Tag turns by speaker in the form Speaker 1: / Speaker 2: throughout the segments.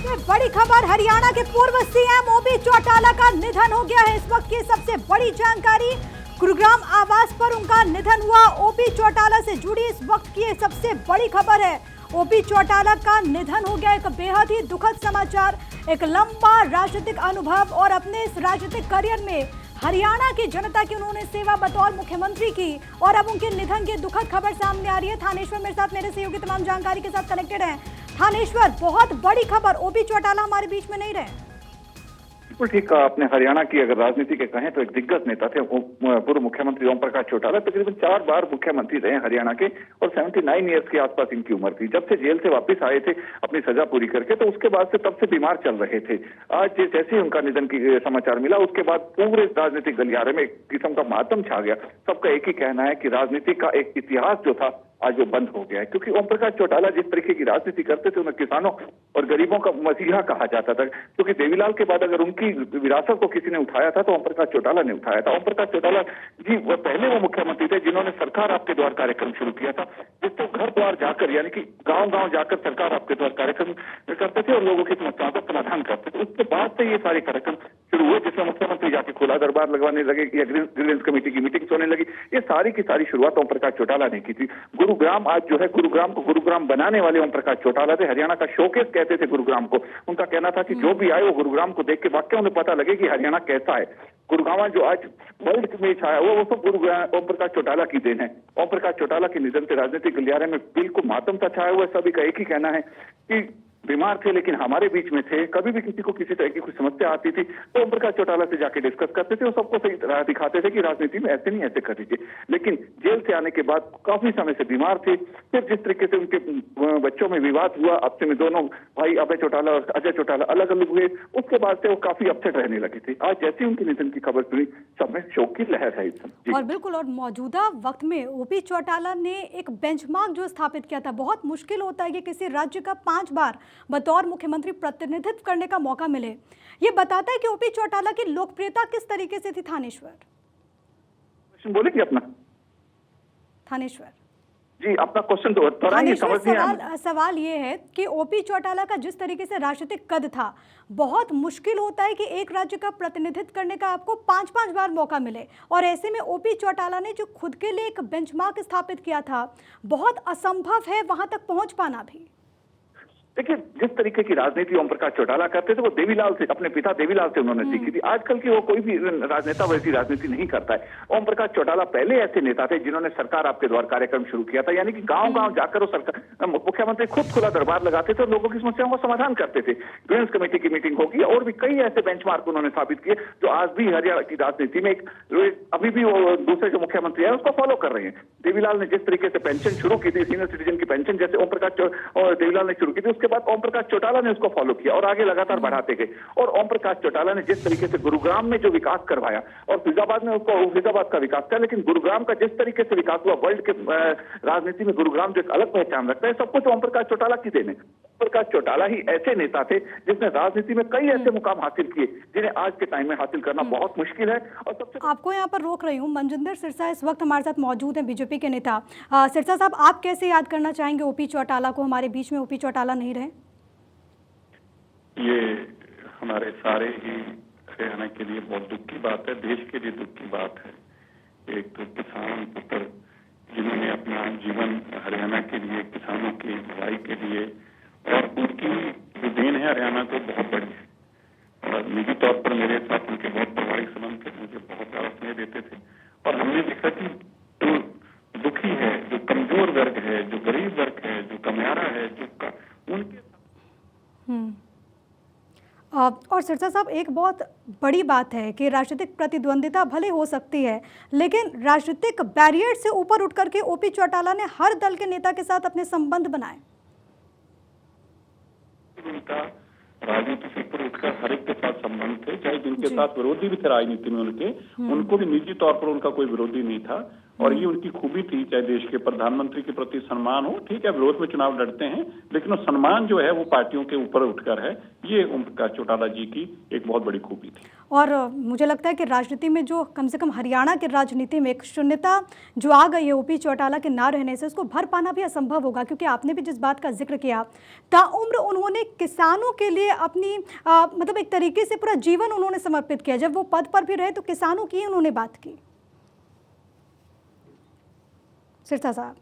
Speaker 1: सबसे बड़ी खबर, हरियाणा के पूर्व सीएम ओबी चौटाला का निधन हो गया है। इस वक्त की सबसे बड़ी जानकारी, गुरुग्राम आवास पर उनका निधन हुआ। ओबी चौटाला से जुड़ी इस वक्त की सबसे बड़ी खबर है, ओबी चौटाला का निधन हो गया। एक बेहद ही दुखद समाचार, एक लंबा राजनीतिक अनुभव और अपने इस राजनीतिक करियर में हरियाणा की जनता की उन्होंने सेवा बतौर मुख्यमंत्री की, और अब उनके निधन की दुखद खबर सामने आ रही है। थानेश्वर मेरे साथ, मेरे सहयोगी तमाम जानकारी के साथ कनेक्टेड हैं। थानेश्वर, बहुत बड़ी खबर, ओबी चौटाला हमारे बीच में नहीं रहे।
Speaker 2: बिल्कुल ठीक कहा आपने। हरियाणा की अगर राजनीति के कहें तो एक दिग्गज नेता थे पूर्व मुख्यमंत्री ओम प्रकाश चौटाला। तकरीबन 4 बार मुख्यमंत्री रहे हरियाणा के और 79 ईयर्स के आसपास इनकी उम्र थी। जब से जेल से वापस आए थे अपनी सजा पूरी करके, तो उसके बाद से तब से बीमार चल रहे थे। आज जैसे ही उनका निधन की समाचार मिला, उसके बाद पूरे राजनीतिक गलियारे में एक किस्म का मातम छा गया। सबका एक ही कहना है कि राजनीति का एक इतिहास जो था आज वो बंद हो गया है, क्योंकि ओम प्रकाश चौटाला जिस तरीके की राजनीति करते थे, उन्हें किसानों और गरीबों का मसीहा कहा जाता था। क्योंकि देवीलाल के बाद अगर उनकी विरासत को किसी ने उठाया था तो ओम प्रकाश चौटाला ने उठाया था। ओम प्रकाश चौटाला जी पहले वो मुख्यमंत्री थे जिन्होंने सरकार आपके द्वार कार्यक्रम शुरू किया था, जिससे घर द्वार जाकर, यानी कि गांव-गांव जाकर सरकार आपके द्वार कार्यक्रम करते थे और लोगों की समस्याओं का समाधान करते थे। उसके बाद से ये सारे कार्यक्रम शुरू हुए, जिसमें मुख्यमंत्री जाके खुला दरबार लगवाने लगे या ग्रीवेंस कमेटी की मीटिंग्स होने लगी। ये सारी की सारी शुरुआत ओम प्रकाश चौटाला ने की थी। गुरुग्राम आज जो है, गुरुग्राम को गुरुग्राम बनाने वाले ओम प्रकाश चौटाला थे। हरियाणा का शोकेस कहते थे गुरुग्राम को। उनका कहना था कि जो भी आए वो गुरुग्राम को देख के वाकई उन्हें पता लगे कि हरियाणा कैसा है। गुरुग्राम जो आज वर्ल्ड में छाया हुआ, वो सब गुरुग्राम ओम प्रकाश चौटाला की देन है। ओम प्रकाश चौटाला के निधन से राजनीतिक गलियारे में बिल्कुल मातम सा छाया हुआ है। सभी का एक ही कहना है कि बीमार थे लेकिन हमारे बीच में थे। कभी भी किसी को किसी तरह की कोई समस्या आती थी तो ओम प्रकाश चौटाला से जाके डिस्कस करते थे और सबको सही राह दिखाते थे कि राजनीति में ऐसे नहीं, ऐसे कर दीजिए। लेकिन जेल से आने के बाद काफी समय से बीमार थे। फिर जिस तरीके से उनके बच्चों में विवाद हुआ, आपसे में दोनों भाई अभय चौटाला और अजय चौटाला अलग अलग हुए, उसके बाद से वो काफी अपसेट रहने लगे थे। आज जैसे उनके निधन की खबर सुनी, सब में शोक की लहर है इस समय।
Speaker 1: और बिल्कुल, और मौजूदा वक्त में ओबी चौटाला ने एक बेंचमार्क जो स्थापित किया था। बहुत मुश्किल होता है कि किसी राज्य का 5 बार बतौर मुख्यमंत्री प्रतिनिधित्व करने का मौका मिले। ये बताता है कि ओबी चौटाला की लोकप्रियता किस तरीके से थी। थानेश्वर
Speaker 2: बोलेंगे अपना।
Speaker 1: थानेश्वर
Speaker 2: जी, अपना क्वेश्चन तो
Speaker 1: सवाल ये है कि ओबी चौटाला का जिस तरीके से राजनीतिक कद था, बहुत मुश्किल होता है कि एक राज्य का प्रतिनिधित्व करने का आपको 5-5 बार मौका मिले, और ऐसे में ओबी चौटाला ने जो खुद के लिए एक बेंचमार्क स्थापित किया था, बहुत असंभव है वहां तक पहुंच पाना भी।
Speaker 2: देखिए, जिस तरीके की राजनीति ओम प्रकाश चौटाला करते थे वो देवीलाल से, अपने पिता देवीलाल से उन्होंने सीखी थी। आजकल की वो कोई भी राजनेता वैसी राजनीति नहीं करता है। ओम प्रकाश चौटाला पहले ऐसे नेता थे जिन्होंने सरकार आपके द्वार कार्यक्रम शुरू किया था, यानी कि गांव-गांव जाकर वो सरकार मुख्यमंत्री खुद खुला दरबार लगाते थे और लोगों की समस्याओं का समाधान करते थे। ग्रीवेंस कमेटी की मीटिंग होगी और भी कई ऐसे बेंचमार्क उन्होंने स्थापित किए जो आज भी हरियाणा की राजनीति में अभी भी वो दूसरे जो मुख्यमंत्री है उसको फॉलो कर रहे हैं। देवीलाल ने जिस तरीके से पेंशन शुरू की थी, सीनियर सिटीजन की पेंशन, जैसे ओम प्रकाश और देवीलाल ने शुरू की थी, उसके बाद ओम प्रकाश चौटाला ने उसको फॉलो किया और आगे लगातार बढ़ाते गए। और ओम प्रकाश चौटाला ने जिस तरीके से गुरुग्राम में जो विकास करवाया, और फिजाबाद में उसको फिजाबाद का विकास किया, लेकिन गुरुग्राम का जिस तरीके से विकास हुआ, वर्ल्ड के राजनीति में गुरुग्राम जो एक अलग पहचान रखता है, सब कुछ ओम प्रकाश चौटाला की देन है। ओम प्रकाश चौटाला ही ऐसे नेता थे जिसने राजनीति में कई ऐसे मुकाम हासिल किए जिन्हें आज के टाइम में हासिल करना बहुत मुश्किल है। और सबसे
Speaker 1: आपको यहाँ पर रोक रही हूँ, मनजिंदर सिरसा इस वक्त हमारे साथ मौजूद है, बीजेपी के नेता। सिरसा साहब, आप कैसे याद करना चाहेंगे ओबी चौटाला को? हमारे बीच में ओबी चौटाला नहीं रहे।
Speaker 3: ये हमारे सारे ही हरियाणा के लिए बहुत दुख की बात है, देश के लिए दुख की बात है। एक तो किसान पुत्र जिन्होंने अपना जीवन हरियाणा के लिए, किसानों की भलाई के लिए, और उनकी जो देन है हरियाणा को बहुत बड़ी है। और निजी तौर पर मेरे साथ उनके बहुत पारिवारिक संबंध थे, मुझे बहुत ज्यादा स्नेह देते थे। और हमने देखा कि जो दुखी है, जो कमजोर वर्ग है, जो गरीब वर्ग है, जो कमियारा है, जो उनके
Speaker 1: और सिरसा साहब, एक बहुत बड़ी बात है कि राजनीतिक प्रतिद्वंदिता भले हो सकती है, लेकिन राजनीतिक बैरियर से ऊपर उठ करके ओबी चौटाला ने हर दल के नेता के साथ अपने संबंध बनाए।
Speaker 3: उनका राजनीति से ऊपर उठकर हर एक के साथ संबंध थे, चाहे जिनके साथ विरोधी भी थे राजनीति में उनको भी निजी तौर पर उनका कोई विरोधी नहीं था। और ये उनकी खूबी थी, चाहे देश के प्रधानमंत्री के प्रति सम्मान हो, ठीक है विरोध में चुनाव लड़ते हैं, लेकिन वो सम्मान जो है वो पार्टियों के ऊपर उठकर है, ये ओम प्रकाश चौटाला जी की एक बहुत बड़ी खूबी थी।
Speaker 1: और मुझे लगता है कि राजनीति में जो कम से कम हरियाणा की राजनीति में एक शून्यता जो आ गई है ओपी चौटाला के ना रहने से, उसको भर पाना भी असंभव होगा, क्योंकि आपने भी जिस बात का जिक्र किया, ताउम्र उन्होंने किसानों के लिए अपनी मतलब एक तरीके से पूरा जीवन उन्होंने समर्पित किया। जब वो पद पर भी रहे तो किसानों की उन्होंने बात की। सिरसा साहब,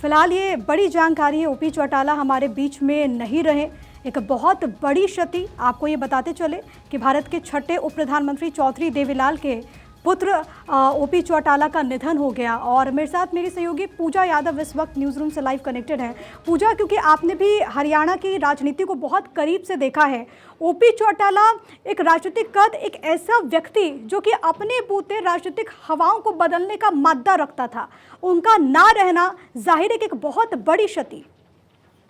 Speaker 1: फिलहाल ये बड़ी जानकारी है, ओपी चौटाला हमारे बीच में नहीं रहे, एक बहुत बड़ी क्षति। आपको ये बताते चले कि भारत के छठे उप प्रधानमंत्री चौधरी देवीलाल के पुत्र ओपी चौटाला का निधन हो गया। और मेरे साथ मेरी सहयोगी पूजा यादव इस वक्त न्यूज़ रूम से लाइव कनेक्टेड है। पूजा, क्योंकि आपने भी हरियाणा की राजनीति को बहुत करीब से देखा है, ओपी चौटाला एक राजनीतिक कद, एक ऐसा व्यक्ति जो कि अपने बूते राजनीतिक हवाओं को बदलने का मादा रखता था, उनका ना रहना जाहिर है कि एक बहुत बड़ी क्षति।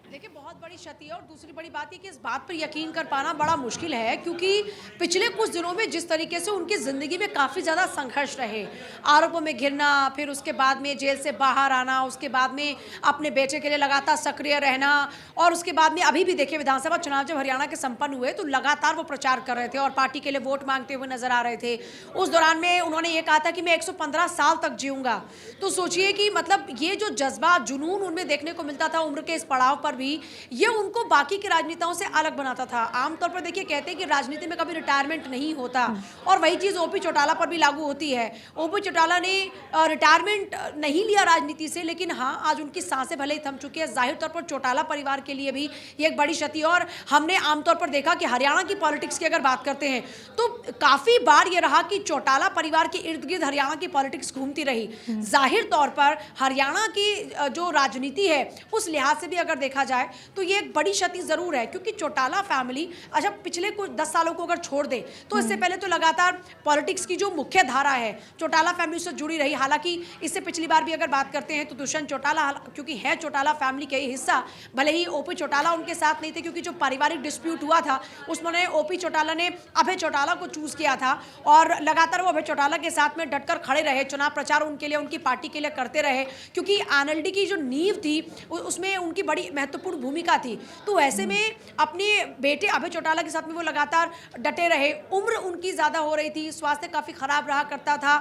Speaker 4: देखिए, बहुत बड़ी क्षति है। और दूसरी बड़ी बात है कि इस बात पर यकीन कर पाना बड़ा मुश्किल है, क्योंकि पिछले कुछ दिनों में जिस तरीके से उनकी ज़िंदगी में काफ़ी ज़्यादा संघर्ष रहे, आरोपों में घिरना, फिर उसके बाद में जेल से बाहर आना, उसके बाद में अपने बेटे के लिए लगातार सक्रिय रहना, और उसके बाद में अभी भी देखिए विधानसभा चुनाव जब हरियाणा के संपन्न हुए तो लगातार वो प्रचार कर रहे थे और पार्टी के लिए वोट मांगते हुए नजर आ रहे थे। उस दौरान में उन्होंने ये कहा था कि मैं 115 साल तक जीऊँगा। तो सोचिए कि मतलब ये जो जज्बा, जुनून उनमें देखने को मिलता था उम्र के इस पड़ाव पर भी, ये उनको बाकी के राजनेताओं से अलग बनाता था। आमतौर पर देखिए कहते हैं कि राजनीति में कभी रिटायरमेंट नहीं होता, और वही चीज़ ओपी चौटाला पर भी लागू होती है। ओपी चौटाला ने रिटायरमेंट नहीं लिया राजनीति से, लेकिन हाँ आज उनकी सांसें भले ही थम चुकी है। जाहिर तौर पर चौटाला परिवार के लिए भी ये एक बड़ी क्षति। और हमने आमतौर पर देखा कि हरियाणा की पॉलिटिक्स की अगर बात करते हैं तो काफ़ी बार ये रहा कि चौटाला परिवार के इर्द गिर्द हरियाणा की पॉलिटिक्स घूमती रही। जाहिर तौर पर हरियाणा की जो राजनीति है उस लिहाज से भी अगर देखा जाए तो ये एक बड़ी क्षति जरूर है, क्योंकि चौटाला फैमिली अच्छा पिछले कुछ 10 सालों को अगर छोड़ दे तो इससे पहले तो लगातार पॉलिटिक्स की जो मुख्य धारा है चौटाला फैमिली से जुड़ी रही। हालांकि इससे पिछली बार भी अगर बात करते हैं तो दुष्यंत चौटाला, क्योंकि है चौटाला फैमिली का ही हिस्सा, भले ही ओपी चौटाला उनके साथ नहीं थे, क्योंकि जो पारिवारिक डिस्प्यूट हुआ था उसमें ओपी चौटाला ने अभय चौटाला को चूज किया था, और लगातार वो अभय चौटाला के साथ में डटकर खड़े रहे, चुनाव प्रचार उनके लिए, उनकी पार्टी के लिए करते रहे, क्योंकि एनएलडी की जो नींव थी उसमें उनकी बड़ी महत्वपूर्ण भूमिका थी। तो ऐसे में अपने बेटे अभय चौटाला के साथ में वो लगातार डटे रहे। उम्र उनकी ज़्यादा हो रही थी, स्वास्थ्य काफ़ी ख़राब रहा करता था।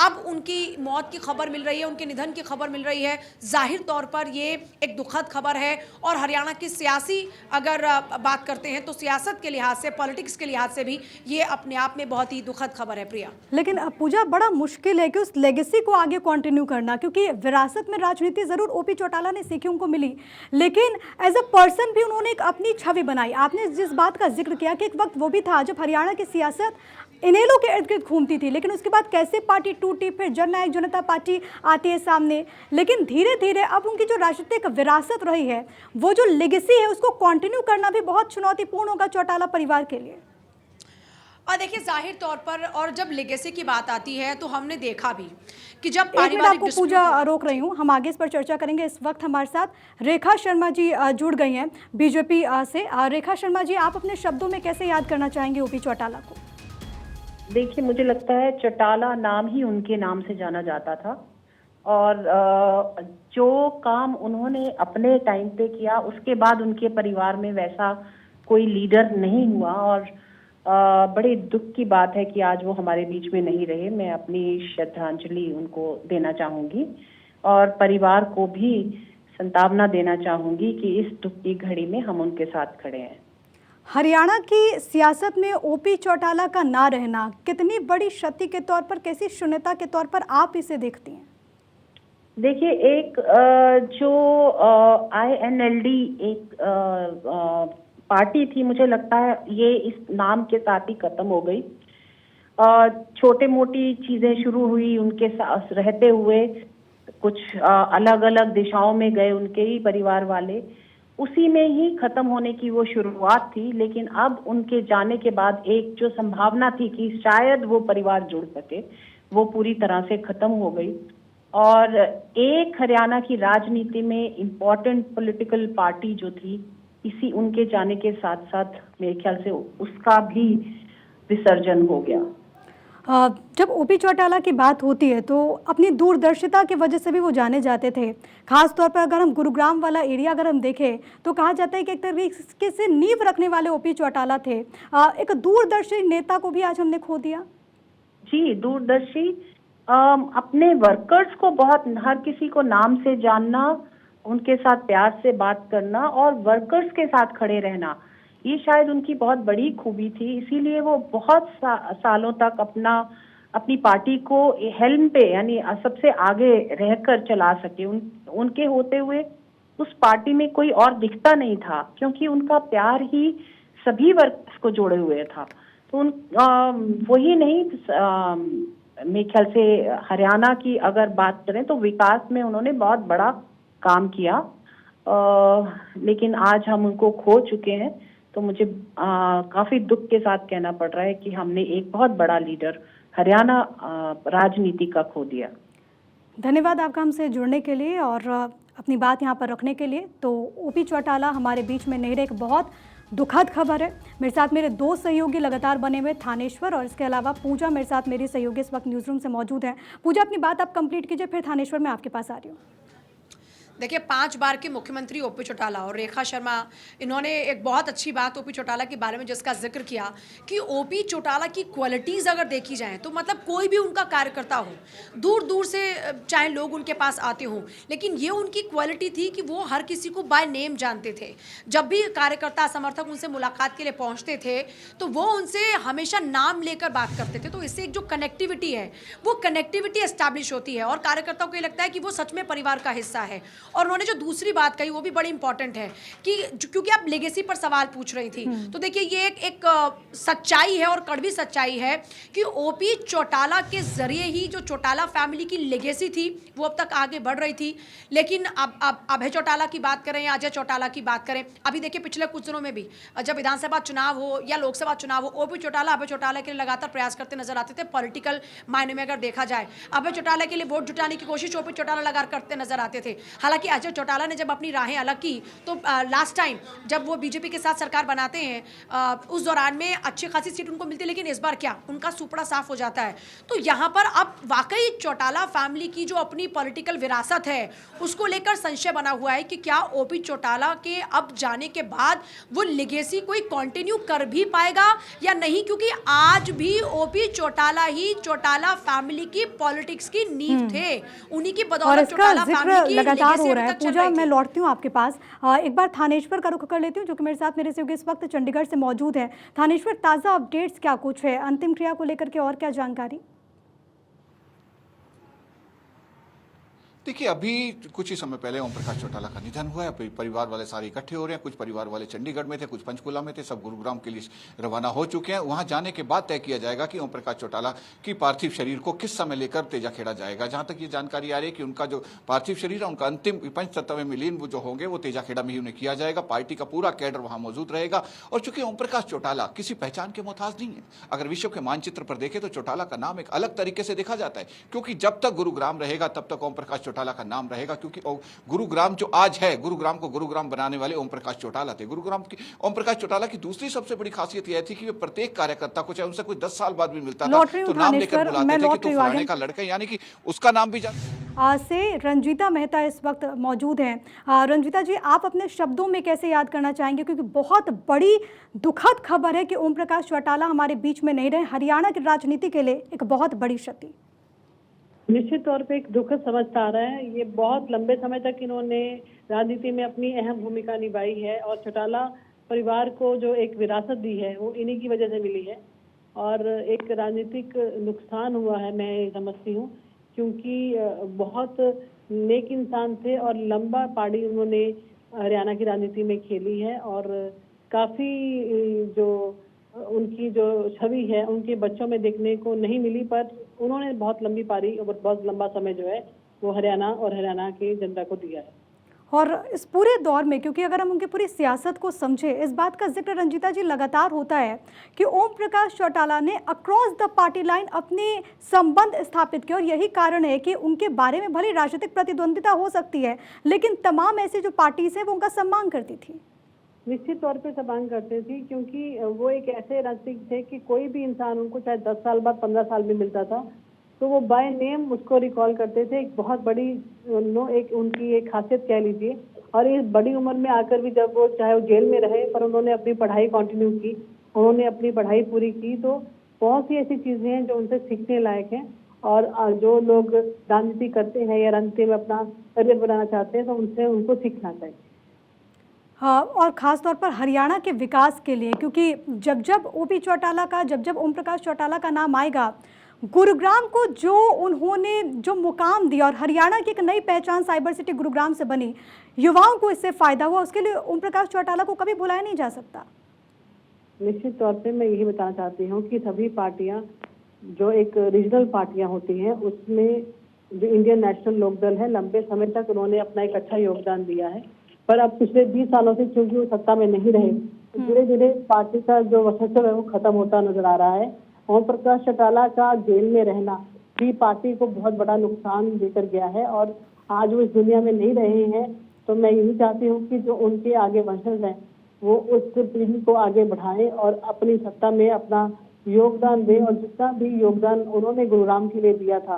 Speaker 4: अब उनकी मौत की खबर मिल रही है, उनके निधन की खबर मिल रही है। जाहिर तौर पर ये एक दुखद खबर है, और हरियाणा की सियासी अगर बात करते हैं तो सियासत के लिहाज से, पॉलिटिक्स के लिहाज से भी ये अपने आप में बहुत ही दुखद खबर है। प्रिया,
Speaker 1: लेकिन पूजा बड़ा मुश्किल है कि उस लेगेसी को आगे कंटिन्यू करना, क्योंकि विरासत में राजनीति ज़रूर ओपी चौटाला ने सीखी, उनको मिली, लेकिन एज अ पर्सन भी उन्होंने एक अपनी छवि बनाई। आपने जिस बात का जिक्र किया कि एक वक्त वो भी था जब हरियाणा की सियासत इनेलो के इर्द गिर्द घूमती थी, लेकिन उसके बाद कैसे पार्टी टूटी, फिर जननायक जनता पार्टी आती है सामने, लेकिन धीरे धीरे अब उनकी जो राजनीतिक विरासत रही है, वो जो लेगेसी है, उसको कंटिन्यू करना भी बहुत चुनौतीपूर्ण होगा चौटाला परिवार के लिए।
Speaker 4: और देखिए जाहिर तौर पर, और जब लेगेसी की बात आती है तो हमने देखा भी कि जब
Speaker 1: आपको पूजा रोक रही हूँ, हम आगे इस पर चर्चा करेंगे। इस वक्त हमारे साथ रेखा शर्मा जी जुड़ गई हैं बीजेपी से। रेखा शर्मा जी, आप अपने शब्दों में कैसे याद करना चाहेंगे ओपी चौटाला को?
Speaker 5: देखिए, मुझे लगता है चौटाला नाम ही उनके नाम से जाना जाता था, और जो काम उन्होंने अपने टाइम पे किया उसके बाद उनके परिवार में वैसा कोई लीडर नहीं हुआ, और बड़े दुख की बात है कि आज वो हमारे बीच में नहीं रहे। मैं अपनी श्रद्धांजलि उनको देना चाहूँगी, और परिवार को भी संतावना देना चाहूँगी कि इस दुख की घड़ी में हम उनके साथ खड़े हैं।
Speaker 1: हरियाणा की सियासत में ओपी चौटाला का ना रहना कितनी बड़ी क्षति के तौर पर, कैसी शून्यता के तौर पर आप इसे देखती हैं?
Speaker 5: देखिए, एक जो INLD एक पार्टी थी, मुझे लगता है ये इस नाम के साथ ही खत्म हो गई। छोटे मोटी चीजें शुरू हुई उनके साथ रहते हुए, कुछ अलग अलग दिशाओं में गए उनके ही परिवार वाले, उसी में ही खत्म होने की वो शुरुआत थी। लेकिन अब उनके जाने के बाद एक जो संभावना थी कि शायद वो परिवार जुड़ सके, वो पूरी तरह से खत्म हो गई। और एक हरियाणा की राजनीति में इम्पोर्टेंट पॉलिटिकल पार्टी जो थी, इसी उनके जाने के साथ साथ मेरे ख्याल से उसका भी विसर्जन हो गया।
Speaker 1: जब ओपी चौटाला की बात होती है तो अपनी दूरदर्शिता की वजह से भी वो जाने जाते थे। खास तौर पर अगर हम गुरुग्राम वाला एरिया अगर हम देखें तो कहा जाता है कि एक तरीके से नींव रखने वाले ओपी चौटाला थे। एक दूरदर्शी नेता को भी आज हमने खो दिया।
Speaker 5: जी, दूरदर्शी अपने वर्कर्स को बहुत, हर किसी को नाम से जानना, उनके साथ प्यार से बात करना और वर्कर्स के साथ खड़े रहना, ये शायद उनकी बहुत बड़ी खूबी थी। इसीलिए वो बहुत सालों तक अपनी पार्टी को हेल्म पे यानी सबसे आगे रहकर चला सके। उनके होते हुए उस पार्टी में कोई और दिखता नहीं था, क्योंकि उनका प्यार ही सभी वर्कर्स को जोड़े हुए था। तो वही नहीं, मेरे ख्याल से हरियाणा की अगर बात करें तो विकास में उन्होंने बहुत बड़ा काम किया, लेकिन आज हम उनको खो चुके हैं। तो मुझे काफी दुख के साथ कहना पड़ रहा है कि हमने एक बहुत बड़ा लीडर हरियाणा राजनीति का खो दिया।
Speaker 1: धन्यवाद आपका हमसे जुड़ने के लिए और अपनी बात यहाँ पर रखने के लिए। तो ओपी चौटाला हमारे बीच में नहीं रहे, एक बहुत दुखद खबर है। मेरे साथ मेरे 2 सहयोगी लगातार बने हुए, थानेश्वर और इसके अलावा पूजा मेरे साथ मेरी सहयोगी इस वक्त न्यूज़ रूम से मौजूद है। पूजा, अपनी बात आप कंप्लीट कीजिए, फिर थानेश्वर मैं आपके पास आ रही हूँ।
Speaker 4: देखिए, 5 बार के मुख्यमंत्री ओपी चौटाला और रेखा शर्मा, इन्होंने एक बहुत अच्छी बात ओपी चौटाला के बारे में जिसका जिक्र किया कि ओपी चौटाला की क्वालिटीज़ अगर देखी जाएं तो मतलब कोई भी उनका कार्यकर्ता हो, दूर दूर से चाहे लोग उनके पास आते हों, लेकिन ये उनकी क्वालिटी थी कि वो हर किसी को बाय नेम जानते थे। जब भी कार्यकर्ता समर्थक उनसे मुलाकात के लिए पहुँचते थे तो वो उनसे हमेशा नाम लेकर बात करते थे। तो इससे एक जो कनेक्टिविटी है वो कनेक्टिविटी एस्टैब्लिश होती है और कार्यकर्ताओं को ये लगता है कि वो सच में परिवार का हिस्सा है। और उन्होंने जो दूसरी बात कही वो भी बड़ी इंपॉर्टेंट है कि क्योंकि आप लेगेसी पर सवाल पूछ रही थी, तो देखिए ये एक सच्चाई है और कड़वी सच्चाई है कि ओपी चौटाला के जरिए ही जो चौटाला फैमिली की लेगेसी थी वो अब तक आगे बढ़ रही थी। लेकिन अब अभय चौटाला की बात करें या अजय चौटाला की बात करें, अभी देखिए पिछले कुछ दिनों में भी जब विधानसभा चुनाव हो या लोकसभा चुनाव हो, ओपी चौटाला अभय चौटाला के लिए लगातार प्रयास करते नजर आते थे। पॉलिटिकल मायने में अगर देखा जाए, अभय चौटाला के लिए वोट जुटाने की कोशिश ओपी चौटाला लगातार करते नजर आते थे। हालांकि अजय चौटाला ने जब अपनी राहें अलग की तो लास्ट टाइम जब वो बीजेपी के साथ सरकार बनाते हैं उस दौरान में अच्छी खासी सीट उनको मिलती है, लेकिन इस बार क्या उनका सुपड़ा साफ हो जाता है। तो यहाँ पर अब वाकई चौटाला फैमिली की जो अपनी पॉलिटिकल विरासत है उसको लेकर संशय बना हुआ है कि क्या ओपी चौटाला के अब जाने के बाद वो लेगेसी कोई कंटिन्यू कर भी पाएगा या नहीं, क्योंकि आज भी ओपी चौटाला ही चौटाला फैमिली की पॉलिटिक्स की नींव थे। उन्हीं की बदौलत चौटाला फैमिली की
Speaker 1: लगातार हो रहा है। पूजा, मैं लौटती हूँ आपके पास, एक बार थानेश्वर का रुख कर लेती हूँ जो कि मेरे साथ मेरे सहयोगी इस वक्त चंडीगढ़ से मौजूद है। थानेश्वर, ताज़ा अपडेट्स क्या कुछ है, अंतिम क्रिया को लेकर के और क्या जानकारी?
Speaker 6: देखिए, अभी कुछ ही समय पहले ओम प्रकाश चौटाला का निधन हुआ है। परिवार वाले सारे इकट्ठे हो रहे हैं। कुछ परिवार वाले चंडीगढ़ में थे, कुछ पंचकुला में थे, सब गुरुग्राम के लिए रवाना हो चुके हैं। वहां जाने के बाद तय किया जाएगा कि ओम प्रकाश चौटाला की पार्थिव शरीर को किस समय लेकर तेजाखेड़ा जाएगा। जहां तक ये जानकारी आ रही है कि उनका जो पार्थिव शरीर है उनका अंतिम पंच तत्व में विलीन जो होंगे वो तेजाखेड़ा में ही उन्हें किया जाएगा। पार्टी का पूरा कैडर वहां मौजूद रहेगा। और चूंकि ओम प्रकाश चौटाला किसी पहचान के मोहताज नहीं है, अगर विश्व के मानचित्र पर देखें तो चौटाला का नाम एक अलग तरीके से देखा जाता है, क्योंकि जब तक गुरुग्राम रहेगा तब तक ओम प्रकाश चौटाला का नाम रहेगा। क्योंकि गुरुग्राम जो आज है, गुरुग्राम को गुरुग्राम बनाने वाले ओम प्रकाश चौटाला थे। गुरुग्राम की ओम प्रकाश चौटाला की दूसरी सबसे बड़ी खासियत यह थी कि वे प्रत्येक कार्यकर्ता को, चाहे उनसे कोई 10 साल बाद भी मिलता था, तो नाम लेकर बुलाते थे कि तू फलाने का लड़का, यानी कि उसका नाम भी
Speaker 1: आज से रंजीता मेहता इस वक्त मौजूद हैं। रंजीता जी, आप अपने शब्दों में कैसे याद करना चाहेंगे, क्योंकि बहुत बड़ी दुखद खबर है कि ओम प्रकाश चौटाला हमारे बीच में नहीं रहे। हरियाणा की राजनीति के लिए एक बहुत बड़ी क्षति।
Speaker 7: निश्चित तौर पे एक दुखद समझ आ रहा है। ये बहुत लंबे समय तक इन्होंने राजनीति में अपनी अहम भूमिका निभाई है और चौटाला परिवार को जो एक विरासत दी है वो इन्हीं की वजह से मिली है और एक राजनीतिक नुकसान हुआ है, मैं ये समझती हूँ, क्योंकि बहुत नेक इंसान थे और लंबा पारी उन्होंने हरियाणा की राजनीति में खेली है और काफ़ी जो उनकी जो छवि है उनके बच्चों में देखने को नहीं मिली, पर उन्होंने बहुत लंबी पारी और बहुत लंबा समय जो है वो हरियाणा और हरियाणा की जनता को दिया है।
Speaker 1: और इस पूरे दौर में, क्योंकि अगर हम उनकी पूरी सियासत को समझे, इस बात का जिक्र रंजीता जी लगातार होता है कि ओम प्रकाश चौटाला ने अक्रॉस द पार्टी लाइन अपने संबंध स्थापित किए और यही कारण है कि उनके बारे में भले राजनीतिक प्रतिद्वंदिता हो सकती है लेकिन तमाम ऐसी जो पार्टीज हैं वो उनका सम्मान करती थी।
Speaker 7: निश्चित तौर पे सभांग करते थे, क्योंकि वो एक ऐसे राजनीतिक थे कि कोई भी इंसान उनको चाहे 10 साल बाद 15 साल में मिलता था तो वो बाय नेम उसको रिकॉल करते थे। एक बहुत बड़ी एक उनकी एक खासियत कह लीजिए। और इस बड़ी उम्र में आकर भी जब वो चाहे वो जेल में रहे पर उन्होंने अपनी पढ़ाई कंटिन्यू की, उन्होंने अपनी पढ़ाई पूरी की। तो बहुत सी ऐसी चीजें हैं जो उनसे सीखने लायक हैं। और जो लोग राजनीति करते हैं या राजनीति में अपना करियर बनाना चाहते हैं तो उनसे उनको सीखना चाहिए।
Speaker 1: हाँ, और ख़ास तौर पर हरियाणा के विकास के लिए, क्योंकि जब जब ओपी चौटाला का, जब ओम प्रकाश चौटाला का नाम आएगा, गुरुग्राम को जो उन्होंने जो मुकाम दिया और हरियाणा की एक नई पहचान साइबर सिटी गुरुग्राम से बनी, युवाओं को इससे फ़ायदा हुआ, उसके लिए ओम प्रकाश चौटाला को कभी भुलाया नहीं जा सकता।
Speaker 7: निश्चित तौर पे मैं यही बताना चाहती हूँ कि सभी पार्टियां जो एक रीजनल पार्टियां होती हैं उसमें जो इंडियन नेशनल लोकदल है, लंबे समय तक उन्होंने अपना एक अच्छा योगदान दिया है। पर अब पिछले 20 सालों से क्योंकि वो सत्ता में नहीं रहे, धीरे धीरे पार्टी का जो वर्चस्व है वो खत्म होता नजर आ रहा है। ओम प्रकाश चौटाला का जेल में रहना भी पार्टी को बहुत बड़ा नुकसान देकर गया है और आज वो इस दुनिया में नहीं रहे हैं। तो मैं यही चाहती हूँ कि जो उनके आगे वंशज हैं वो उस पीढ़ी को आगे बढ़ाएं और अपनी सत्ता में अपना योगदान दें और जितना भी योगदान उन्होंने गुरुग्राम के लिए दिया था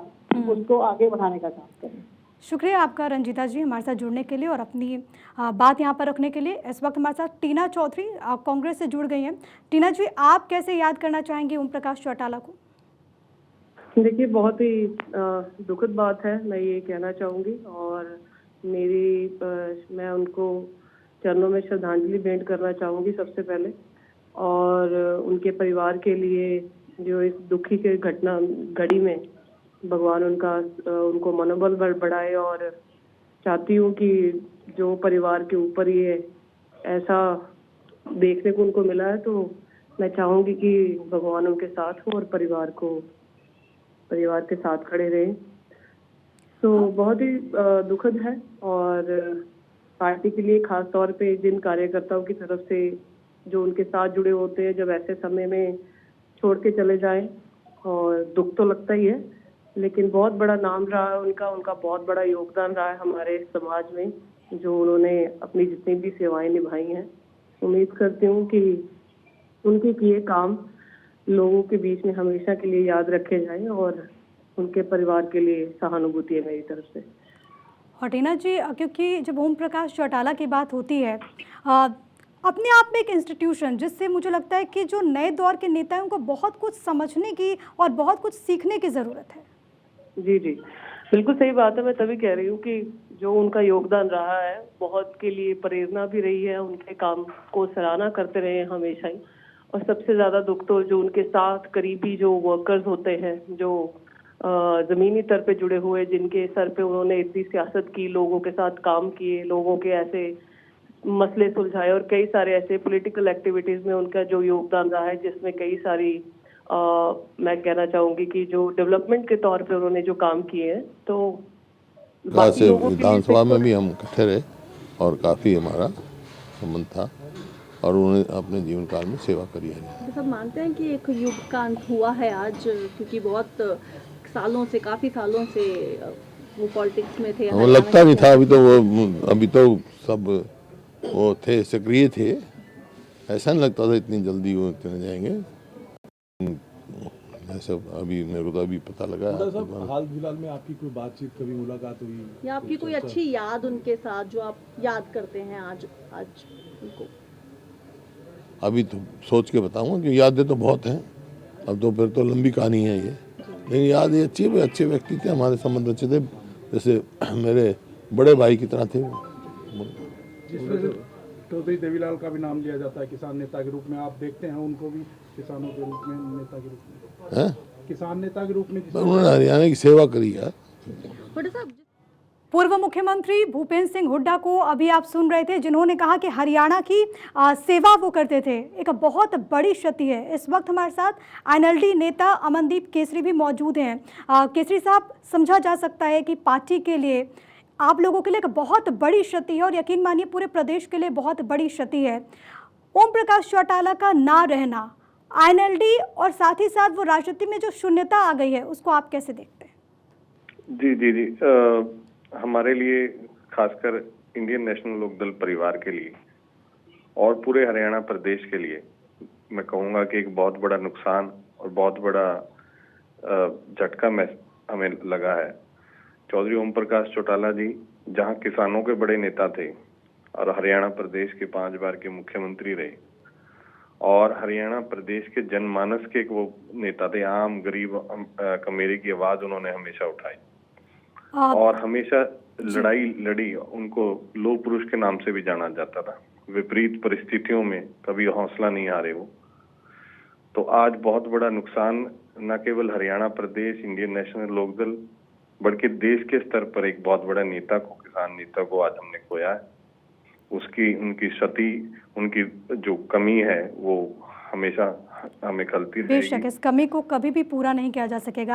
Speaker 7: उसको आगे बढ़ाने का काम करें।
Speaker 1: शुक्रिया आपका रंजीता जी हमारे साथ जुड़ने के लिए और अपनी बात यहाँ पर रखने के लिए। इस वक्त हमारे साथ टीना चौधरी कांग्रेस से जुड़ गई हैं। टीना जी, आप कैसे याद करना चाहेंगे ओम प्रकाश चौटाला को?
Speaker 8: देखिए, बहुत ही दुखद बात है, मैं ये कहना चाहूँगी। और मैं उनको चरणों में श्रद्धांजलि भेंट करना चाहूँगी सबसे पहले। और उनके परिवार के लिए जो इस दुखी के घड़ी में भगवान उनको मनोबल बढ़ाए। और चाहती हूँ कि जो परिवार के ऊपर ये ऐसा देखने को उनको मिला है, तो मैं चाहूँगी कि भगवान उनके साथ हो और परिवार के साथ खड़े रहे। तो बहुत ही दुखद है। और पार्टी के लिए खास तौर पे जिन कार्यकर्ताओं की तरफ से जो उनके साथ जुड़े होते हैं, जब ऐसे समय में छोड़ के चले जाएं, और दुख तो लगता ही है, लेकिन बहुत बड़ा नाम रहा है उनका बहुत बड़ा योगदान रहा है हमारे समाज में, जो उन्होंने अपनी जितनी भी सेवाएं निभाई हैं। उम्मीद करती हूँ कि उनके किए काम लोगों के बीच में हमेशा के लिए याद रखे जाएं और उनके परिवार के लिए सहानुभूति है मेरी तरफ से।
Speaker 1: और टीना जी, क्योंकि जब ओम प्रकाश चौटाला की बात होती है, अपने आप में एक इंस्टीट्यूशन जिससे मुझे लगता है कि जो नए दौर के नेता हैं उनको बहुत कुछ समझने की और बहुत कुछ सीखने की ज़रूरत है।
Speaker 8: जी, बिल्कुल सही बात है। मैं तभी कह रही हूँ कि जो उनका योगदान रहा है बहुत के लिए प्रेरणा भी रही है, उनके काम को सराहना करते रहे हैं हमेशा ही। और सबसे ज्यादा दुख तो जो उनके साथ करीबी जो वर्कर्स होते हैं, जो जमीनी स्तर पे जुड़े हुए, जिनके सर पे उन्होंने इतनी सियासत की, लोगों के साथ काम किए, लोगों के ऐसे मसले सुलझाए और कई सारे ऐसे पॉलिटिकल एक्टिविटीज में उनका जो योगदान रहा है, जिसमें कई सारी मैं कहना चाहूंगी कि जो डेवलपमेंट के तौर पे उन्होंने जो काम किए हैं। तो
Speaker 9: विधानसभा में भी हम इकट्ठे रहे और काफ़ी हमारा संबंध था और उन्होंने अपने जीवन काल में सेवा करी है।
Speaker 10: सब मानते हैं कि एक युग का अंत हुआ है आज, क्योंकि बहुत काफ़ी सालों से वो पॉलिटिक्स में थे।
Speaker 9: वो लगता भी था, अभी तो सब वो थे, सक्रिय थे। ऐसा नहीं लगता था इतनी जल्दी वो चले जाएंगे। ऐसा अभी मेरे को तो अभी पता लगा।
Speaker 11: हाल फिलहाल में आपकी कोई बातचीत, कभी मुलाकात हुई
Speaker 10: या आपकी कोई अच्छी याद उनके साथ जो आप याद करते हैं आज उनको?
Speaker 9: अभी तो सोच के बताऊंगा कि यादें तो बहुत हैं, अब तो फिर तो लंबी कहानी है ये, लेकिन याद ये अच्छे व्यक्ति थे, हमारे संबंध अच्छे थे, जैसे मेरे बड़े भाई की तरह थे।
Speaker 11: चौधरी देवीलाल का भी नाम लिया जाता है किसान नेता के रूप में, आप देखते हैं उनको भी किसानों के रूप में, नेता के रूप में, किसान नेता के रूप में?
Speaker 9: उन्होंने हरियाणा की सेवा करी यार।
Speaker 1: पूर्व मुख्यमंत्री भूपेंद्र सिंह हुड्डा को अभी आप सुन रहे थे, जिन्होंने कहा कि हरियाणा की सेवा वो करते थे, एक बहुत बड़ी क्षति है। इस वक्त हमारे साथ एनएलडी नेता अमनदीप केसरी भी मौजूद हैं। केसरी साहब, समझा जा सकता है कि पार्टी के लिए, आप लोगों के लिए एक बहुत बड़ी क्षति है और यकीन मानिए पूरे प्रदेश के लिए बहुत बड़ी क्षति है ओम प्रकाश चौटाला का ना रहना। एनएलडी और साथ ही साथ वो राजनीति में जो शून्यता आ गई है, उसको आप कैसे देखते हैं?
Speaker 3: जी, हमारे लिए, खासकर इंडियन नेशनल लोकदल परिवार के लिए
Speaker 12: और पूरे हरियाणा प्रदेश के लिए मैं कहूँगा कि एक बहुत बड़ा नुकसान और बहुत बड़ा झटका में हमें लगा है। चौधरी ओम प्रकाश चौटाला जी जहां किसानों के बड़े नेता थे और हरियाणा प्रदेश के 5 बार के मुख्यमंत्री रहे और हरियाणा प्रदेश के जनमानस के एक वो नेता थे, आम गरीब कमेरे की आवाज उन्होंने हमेशा उठाई और हमेशा लड़ाई लड़ी। उनको लोह पुरुष के नाम से भी जाना जाता था। विपरीत परिस्थितियों में कभी हौसला नहीं हारे वो। तो आज बहुत बड़ा नुकसान न केवल हरियाणा प्रदेश, इंडियन नेशनल लोकदल, बल्कि देश के स्तर पर एक बहुत बड़ा नेता को, किसान नेता को आज हमने खोया है। उसकी उनकी क्षति, उनकी जो कमी है वो हमेशा हमें खलती रहेगी।
Speaker 1: बेशक इस कमी को कभी भी पूरा नहीं किया जा सकेगा।